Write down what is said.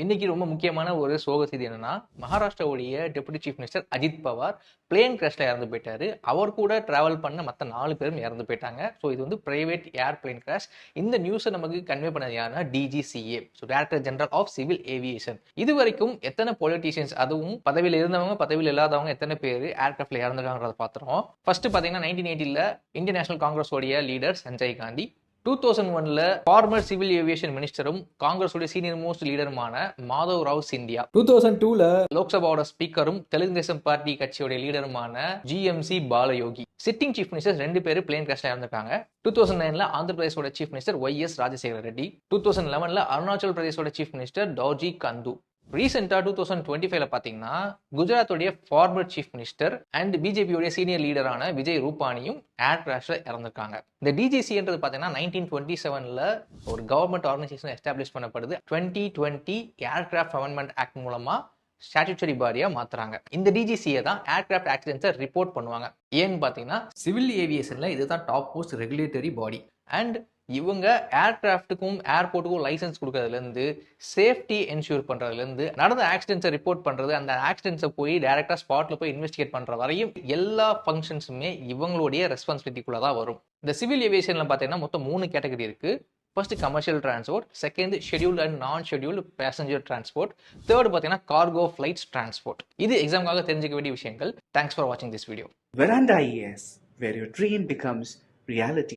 இன்னைக்கு ரொம்ப முக்கியமான ஒரு சோக செய்தி என்னன்னா, மகாராஷ்டிராவுடைய deputy chief minister Ajit Pawar plane கிராஷ்ல இறந்து போயிட்டாரு. அவர் கூட டிராவல் பண்ண மற்ற 4 பேரும் இறந்து போயிட்டாங்க. ஸோ இது வந்து பிரைவேட் ஏர் பிளேன் கிராஷ். இந்த நியூஸை நமக்கு கன்வே பண்ணது யாருன்னா DGCA, so director general of civil aviation. இது வரைக்கும் எத்தனை பொலிட்டீஷியன்ஸ், அதுவும் பதவியில் இருந்தவங்க பதவியில் இல்லாதவங்க எத்தனை பேர் ஏர்கிராஃப்ட்ல இறந்துருக்காங்கிறத பார்த்துருவோம். ஃபர்ஸ்ட் பார்த்தீங்கன்னா 1980ல் இந்தியன் நேஷனல் காங்கிரஸோடைய லீடர் சஞ்சய் காந்தி, 2001ல ஃபார்மர் சிவில் ஏவியேஷன் மினிஸ்டரும் காங்கிரஸோட சீனியர் மோஸ்ட் லீடருமான மாதவ் ராவ் சிந்தியா, 2002ல லோக்சபாவோட ஸ்பீக்கரும் தெலுங்கு தேசம் பார்ட்டி கட்சியோட லீடருமான GMC Balayogi. Sitting chief minister 2 பேர் பிளேன் கிராஷ்ல இறந்துருக்காங்க. 2009ல ஆந்திர பிரதேசோட chief minister YS Rajasekhara Reddy, 2011ல அருணாச்சல் பிரதேசோட சீஃப் மினிஸ்டர் டோர்ஜி கந்து. ரீசெண்டா 2025ல பாத்தீங்கன்னா குஜராத்தோடைய ஃபார்மர் சீஃப் மினிஸ்டர் அண்ட் பிஜேபியோட சீனியர் லீடரான விஜய் ரூபானியும் ஏர் கிராஷ்ல இறந்திருக்காங்க. இந்த டிஜிசின்றது பாத்தீங்கன்னா 1927ல ஒரு கவர்மெண்ட் ஆர்கனைசேஷன் எஸ்டாப்ளிஷ் பண்ணப்படுது. 2020 ஏர்கிராஃப்ட் அமெண்ட்மெண்ட் ஆக்ட் மூலமா ஸ்டாட்யூட்டரி பாடியா மாத்துறாங்க. இந்த டிஜிசியை தான் ஏர்கிராஃப்ட் ஆக்சிடென்ட்ஸை ரிப்போர்ட் பண்ணுவாங்க. ஏன்னு பாத்தீங்கன்னா சிவில் ஏவியேஷன்ல இதுதான் top most regulatory body. And இவங்க ஏர்கிராஃப்ட்டுக்கும் ஏர்போர்ட்டுக்கும் லைசன்ஸ் கொடுக்கறதுலேருந்து சேஃப்டி என்ஷூர் பண்ணுறதுலேருந்து நடந்த ஆக்சிடென்ட்ஸை ரிப்போர்ட் பண்ணுறது, அந்த ஆக்சிடென்ட்ஸை போய் டைரெக்டாக ஸ்பாட்டில் போய் இன்வெஸ்டிகேட் பண்ணுற வரையும் எல்லா ஃபங்க்ஷன்ஸுமே இவங்களுடைய ரெஸ்பான்சிபிலிட்டிக்குள்ளே தான் வரும். இந்த சிவில் ஏவியேஷனில் பார்த்தீங்கன்னா மொத்தம் 3 கேட்டகரி இருக்குது. First commercial transport, second scheduled and நான் ஷெட்யூல்டு பேசஞ்சர் டிரான்ஸ்போர்ட், தேர்ட் பார்த்தீங்கன்னா கார்கோ ஃபிளைட்ஸ் டிரான்ஸ்போர்ட். இது எக்ஸாமுக்காக தெரிஞ்சுக்க வேண்டிய விஷயங்கள். தேங்க்ஸ் ஃபார் வாட்சிங் this video. Veranda ES, where your dream becomes reality.